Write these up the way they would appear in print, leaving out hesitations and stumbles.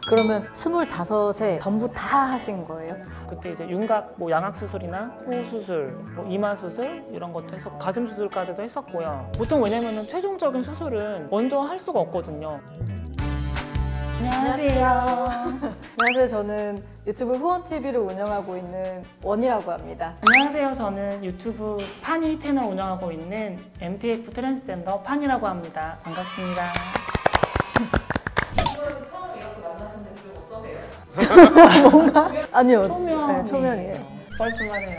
그러면 25에 전부 다 하신 거예요? 그때 이제 윤곽, 뭐 양악 수술이나 코 수술, 뭐 이마 수술 이런 것도 해서 가슴 수술까지도 했었고요. 보통 왜냐면은 최종적인 수술은 먼저 할 수가 없거든요. 안녕하세요. 안녕하세요. 저는 유튜브 후원TV를 운영하고 있는 원이라고 합니다. 안녕하세요. 저는 유튜브 파니 채널 운영하고 있는 MTF 트랜스젠더 판이라고 합니다. 반갑습니다. 처음 이렇게 만나셨는데 좀 어떠세요? 뭔가? 아니요. 초면. 네, 초면이에요. 뻘쭘하네요.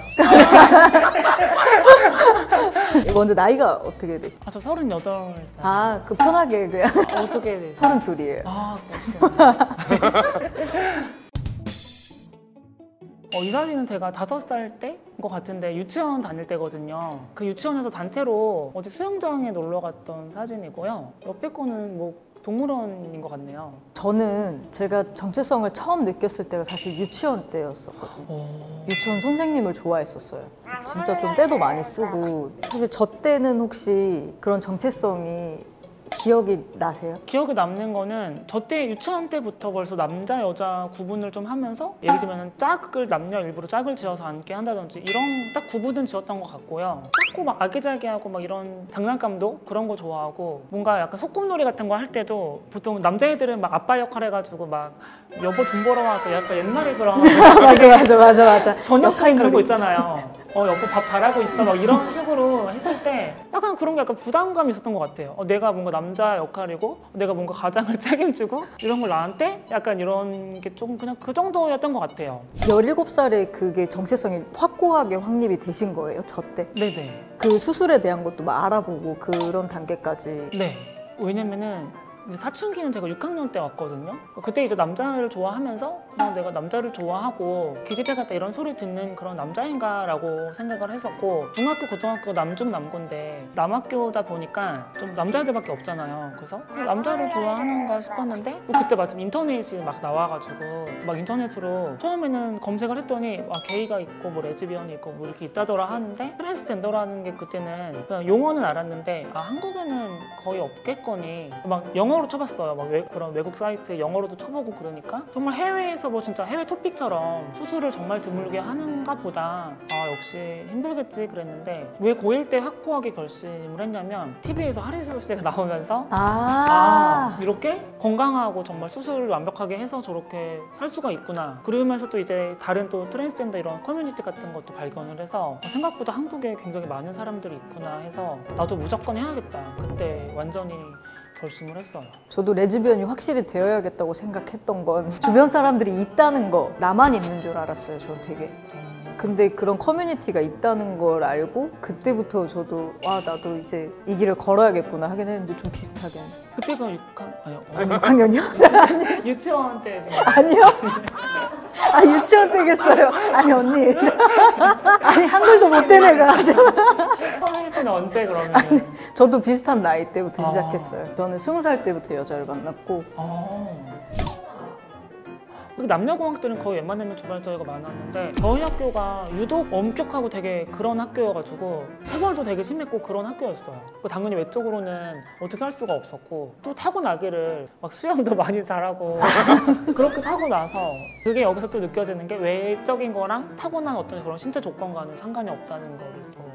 먼저 나이가 어떻게 되시죠? 저 38살. 아, 그 편하게 그냥 어떻게 되세요? 32이에요. 아, 그렇습니다. 이 사진은 제가 5살 때인 것 같은데 유치원 다닐 때거든요. 그 유치원에서 단체로 어디 수영장에 놀러 갔던 사진이고요. 옆에 거는 뭐 동물원인 것 같네요. 저는 제가 정체성을 처음 느꼈을 때가 사실 유치원 때였었거든요. 유치원 선생님을 좋아했었어요. 진짜 좀 때도 많이 쓰고. 사실 저 때는 혹시 그런 정체성이 기억이 나세요? 기억에 남는 거는 저 때 유치원 때부터 벌써 남자 여자 구분을 좀 하면서 예를 들면 짝을 남녀 일부러 짝을 지어서 앉게 한다든지 이런 딱 구분은 지었던 것 같고요. 작고 막 아기자기하고 막 이런 장난감도 그런 거 좋아하고 뭔가 약간 소꿉놀이 같은 거 할 때도 보통 남자애들은 막 아빠 역할 해가지고 막 여보 돈 벌어 와 약간 옛날에 그런 맞아. 전역할 그런 거 있잖아요. 여보 밥 잘하고 있어 막 이런 식으로 했을 때 약간 그런 게 약간 부담감이 있었던 것 같아요. 내가 뭔가 남자 역할이고 내가 뭔가 가장을 책임지고 이런 걸 나한테 약간 이런 게 좀 그냥 그 정도였던 것 같아요. 17살에 그게 정체성이 확고하게 확립이 되신 거예요? 저 때? 네네. 그 수술에 대한 것도 막 알아보고 그런 단계까지. 네. 왜냐면은 이제 사춘기는 제가 6학년 때 왔거든요. 그때 이제 남자를 좋아하면서 그냥 내가 남자를 좋아하고 기집애 같다 이런 소리 듣는 그런 남자인가라고 생각을 했었고 중학교, 고등학교 남중 남고인데 남학교다 보니까 좀 남자애들밖에 없잖아요. 그래서 남자를 좋아하는가 싶었는데 또 그때 마침 인터넷이 막 나와가지고 막 인터넷으로 처음에는 검색을 했더니 와 게이가 있고 뭐 레즈비언이 있고 뭐 이렇게 있다더라 하는데 트랜스젠더라는 게 그때는 그냥 용어는 알았는데 한국에는 거의 없겠거니 막 영어로 쳐봤어요. 막 그런 외국 사이트에 영어로도 쳐보고 그러니까 정말 해외에서 뭐 진짜 해외 토픽처럼 수술을 정말 드물게 하는가 보다 역시 힘들겠지 그랬는데 왜 고1 때 확고하게 결심을 했냐면 TV에서 하리수 씨가 나오면서 이렇게 건강하고 정말 수술을 완벽하게 해서 저렇게 살 수가 있구나. 그러면서 또 이제 다른 또 트랜스젠더 이런 커뮤니티 같은 것도 발견을 해서 생각보다 한국에 굉장히 많은 사람들이 있구나 해서 나도 무조건 해야겠다. 그때 완전히 결심을 했어요. 저도 레즈비언이 확실히 되어야겠다고 생각했던 건 주변 사람들이 있다는 거 나만 있는 줄 알았어요. 저 되게. 근데 그런 커뮤니티가 있다는 걸 알고 그때부터 저도 나도 이제 이 길을 걸어야겠구나 하긴 했는데 좀 비슷하게. 그때가 6학년이요? 유치원 때 지금. 아니요. 유치원 때겠어요. 아니 언니. 아니 한글도 못 된 애가. 커뮤니티는 언제 그러면? 저도 비슷한 나이 때부터 시작했어요. 저는 20살 때부터 여자를 만났고. 남녀공학들은 거의 웬만하면 두발자리가 많았는데 저희 학교가 유독 엄격하고 되게 그런 학교여가지고 체벌도 되게 심했고 그런 학교였어요. 당연히 외적으로는 어떻게 할 수가 없었고 또 타고나기를 막 수영도 많이 잘하고 그렇게 타고나서 그게 여기서 또 느껴지는 게 외적인 거랑 타고난 어떤 그런 신체 조건과는 상관이 없다는 걸 또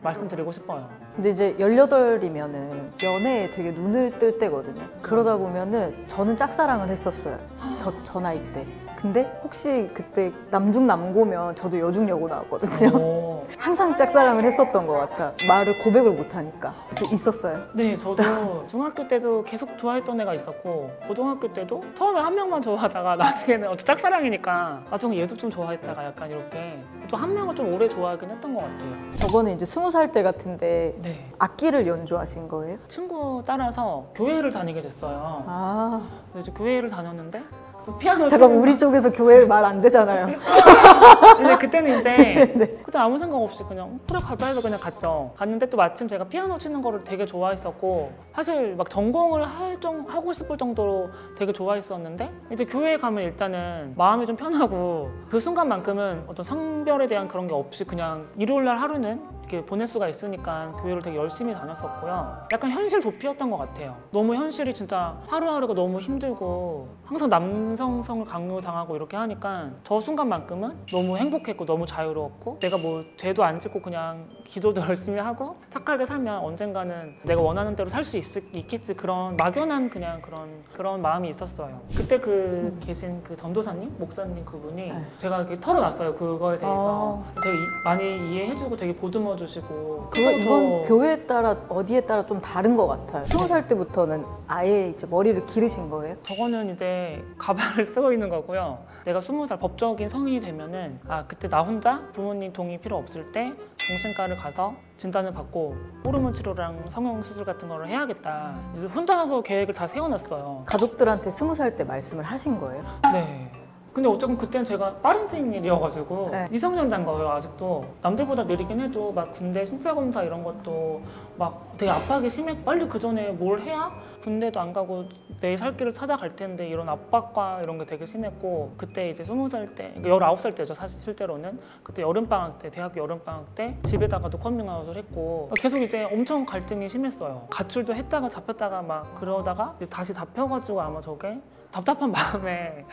말씀드리고 싶어요. 근데 이제 18이면은 연애에 되게 눈을 뜰 때거든요. 그러다 보면은 저는 짝사랑을 했었어요. 저 나이 때. 근데 혹시 그때 남중남고면 저도 여중여고 나왔거든요. 항상 짝사랑을 했었던 것 같아. 말을 고백을 못하니까. 있었어요? 네, 저도 중학교 때도 계속 좋아했던 애가 있었고 고등학교 때도 처음에 한 명만 좋아하다가 나중에는 어차피 짝사랑이니까 나중에 얘도 좀 좋아했다가 약간 이렇게 좀 한 명을 좀 오래 좋아하긴 했던 것 같아요. 저거는 이제 20살 때 같은데 네. 악기를 연주하신 거예요? 친구 따라서 교회를 다니게 됐어요. 그래서 이제 교회를 다녔는데 피아노 잠깐 우리 쪽에서 교회 말 안 되잖아요. 근데 그때는 이제 네. 그때 아무 생각 없이 그냥 그래 가자 해서 그냥 갔죠. 갔는데 또 마침 제가 피아노 치는 거를 되게 좋아했었고 사실 막 전공을 하고 싶을 정도로 되게 좋아했었는데 이제 교회에 가면 일단은 마음이 좀 편하고 그 순간만큼은 어떤 성별에 대한 그런 게 없이 그냥 일요일 날 하루는 이렇게 보낼 수가 있으니까 교회를 되게 열심히 다녔었고요. 약간 현실 도피였던 것 같아요. 너무 현실이 진짜 하루하루가 너무 힘들고 항상 남성성을 강요당하고 이렇게 하니까 저 순간만큼은 너무 행복했고 너무 자유로웠고 내가 뭐 죄도 안 짓고 그냥 기도도 열심히 하고 착하게 살면 언젠가는 내가 원하는 대로 살 수 있겠지 그런 막연한 그냥 그런 마음이 있었어요. 그때 그 계신 그 전도사님, 목사님 그분이 제가 이렇게 털어놨어요. 그거에 대해서 되게 많이 이해해주고 되게 보듬어주시고 이건 교회에 따라 어디에 따라 좀 다른 것 같아요. 20살 때부터는 아예 이제 머리를 기르신 거예요? 저거는 이제 가발을 쓰고 있는 거고요. 내가 20살 법적인 성인이 되면은 그때 나 혼자 부모님 동의 필요 없을 때 정신과를 가서 진단을 받고 호르몬 치료랑 성형 수술 같은 거를 해야겠다. 그래서 혼자서 계획을 다 세워놨어요. 가족들한테 20살 때 말씀을 하신 거예요? 네. 근데 어쨌든 그때는 제가 빠른 생일이어가지고 네. 미성년자인 거예요. 아직도 남들보다 느리긴 해도 막 군대 신체 검사 이런 것도 막 되게 압박이 심해. 빨리 그 전에 뭘 해야 군대도 안 가고 내 살 길을 찾아갈 텐데 이런 압박과 이런 게 되게 심했고 그때 이제 20살 때, 그러니까 19살 때죠 사실 실제로는. 그때 여름방학 때, 대학교 여름방학 때 집에다가도 커밍아웃을 했고 계속 이제 엄청 갈등이 심했어요. 가출도 했다가 잡혔다가 막 그러다가 다시 잡혀가지고 아마 저게 답답한 마음에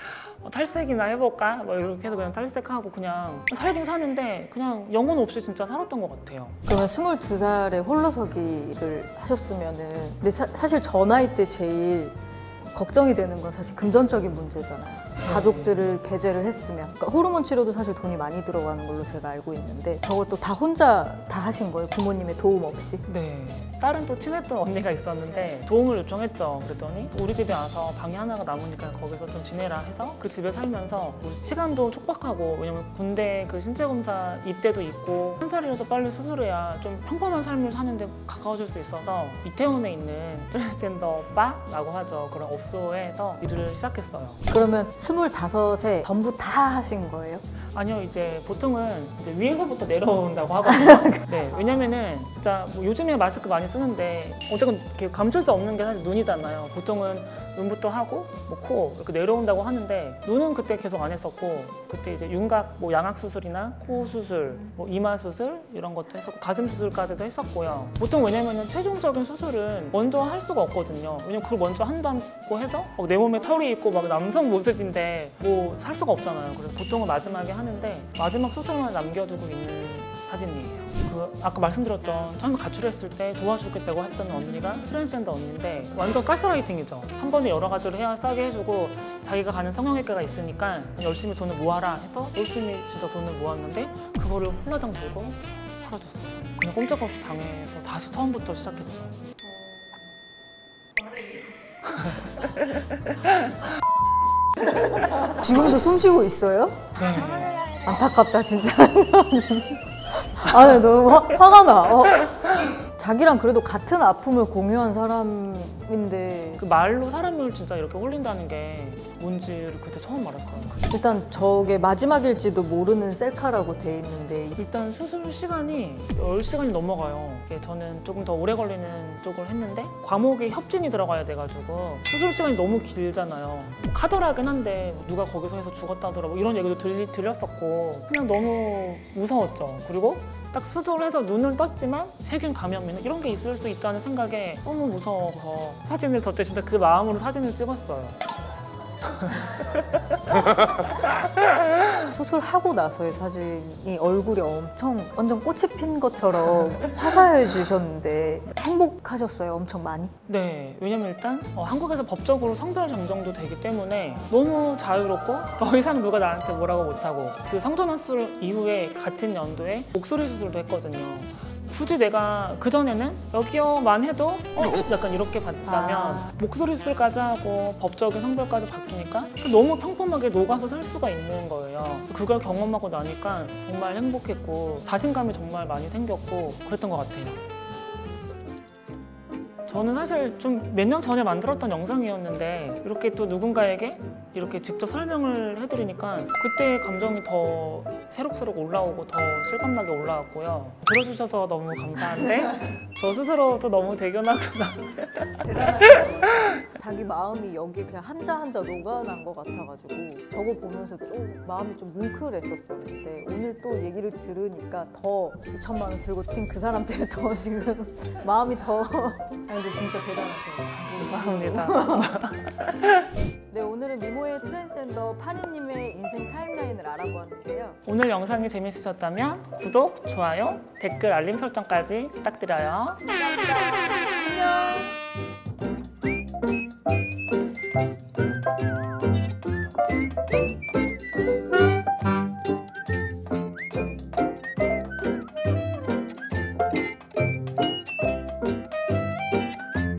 탈색이나 해볼까? 뭐 이렇게 해서 그냥 탈색하고 그냥 살긴 사는데 그냥 영혼 없이 진짜 살았던 것 같아요. 그러면 22살에 홀로서기를 하셨으면은 근데 사실 저 나이 때 제일 걱정이 되는 건 사실 금전적인 문제잖아요. 가족들을 배제를 했으면 그러니까 호르몬 치료도 사실 돈이 많이 들어가는 걸로 제가 알고 있는데 저것도 다 혼자 다 하신 거예요? 부모님의 도움 없이? 네. 다른 또 친했던 언니가 있었는데 도움을 요청했죠. 그랬더니 우리 집에 와서 방이 하나가 남으니까 거기서 좀 지내라 해서 그 집에 살면서 뭐 시간도 촉박하고 왜냐면 군대 그 신체검사 입대도 있고 한 살이라도 빨리 수술해야 좀 평범한 삶을 사는데 가까워질 수 있어서 이태원에 있는 트랜스젠더 바라고 하죠. 그런 업소에서 일을 시작했어요. 그러면 25에 전부 다 하신 거예요? 아니요, 이제 보통은 이제 위에서부터 내려온다고 하거든요. 네, 왜냐면은 진짜 뭐 요즘에 마스크 많이 쓰는데 어쨌든 이렇게 감출 수 없는 게 사실 눈이잖아요. 보통은 눈부터 하고 뭐 코 이렇게 내려온다고 하는데 눈은 그때 계속 안 했었고 그때 이제 윤곽 뭐 양악 수술이나 코 수술, 뭐 이마 수술 이런 것도 했었고 가슴 수술까지도 했었고요. 보통 왜냐면은 최종적인 수술은 먼저 할 수가 없거든요. 왜냐면 그걸 먼저 한다고 해서 내 몸에 털이 있고 막 남성 모습인데 뭐 살 수가 없잖아요. 그래서 보통은 마지막에 하는데 마지막 수술만 남겨두고 있는 사진이에요. 그 아까 말씀드렸던 처음에 가출했을 때 도와주겠다고 했던 언니가 트랜스젠더 언니인데 완전 가스라이팅이죠. 한 번에 여러 가지를 해야 싸게 해주고 자기가 가는 성형외과가 있으니까 열심히 돈을 모아라 해서 열심히 진짜 돈을 모았는데 그거를 홀라당 들고 사라졌어요. 그냥 꼼짝없이 당해서 다시 처음부터 시작했죠. 지금도 숨 쉬고 있어요? 네. 안타깝다 진짜. 아, 너무 화가 나. 자기랑 그래도 같은 아픔을 공유한 사람인데 그 말로 사람을 진짜 이렇게 홀린다는 게 뭔지를 그때 처음 알았어요. 일단 저게 마지막일지도 모르는 셀카라고 돼 있는데 일단 수술 시간이 10시간이 넘어가요. 저는 조금 더 오래 걸리는 쪽을 했는데 과목에 협진이 들어가야 돼가지고 수술 시간이 너무 길잖아요. 카더라긴 한데 누가 거기서 해서 죽었다더라 뭐 이런 얘기도 들렸었고 그냥 너무 무서웠죠. 그리고 딱 수술해서 눈을 떴지만 세균 감염이나 이런 게 있을 수 있다는 생각에 너무 무서워서 사진을 저때 진짜 그 마음으로 사진을 찍었어요. 수술하고 나서의 사진이 얼굴이 엄청 완전 꽃이 핀 것처럼 화사해지셨는데 행복하셨어요? 엄청 많이? 네, 왜냐면 일단 한국에서 법적으로 성별 정정도 되기 때문에 너무 자유롭고 더 이상 누가 나한테 뭐라고 못하고 그 성전환 수술 이후에 같은 연도에 목소리 수술도 했거든요. 굳이 내가 그전에는 여기요만 해도 약간 이렇게 봤다면 목소리 수술까지 하고 법적인 성별까지 바뀌니까 너무 평범하게 녹아서 살 수가 있는 거예요. 그걸 경험하고 나니까 정말 행복했고 자신감이 정말 많이 생겼고 그랬던 것 같아요. 저는 사실 좀 몇 년 전에 만들었던 영상이었는데 이렇게 또 누군가에게 이렇게 직접 설명을 해드리니까 그때의 감정이 더 새록새록 올라오고 더 실감나게 올라왔고요. 들어주셔서 너무 감사한데 저 스스로도 너무 대견하고 자기 마음이 여기에 그냥 한자 한자 녹아난 것 같아가지고 저거 보면서 좀 마음이 좀 뭉클했었었는데 오늘 또 얘기를 들으니까 더 2천만 원 들고 튄 그 사람 때문에 더 지금 마음이 더 아니 근데 진짜 대단하세요. 감사합니다. 네, 오늘은 미모의 트랜스젠더 파니님의 인생 타임라인을 알아보았는데요. 오늘 영상이 재밌으셨다면 구독, 좋아요, 댓글, 알림 설정까지 부탁드려요. 감사합니다. 안녕.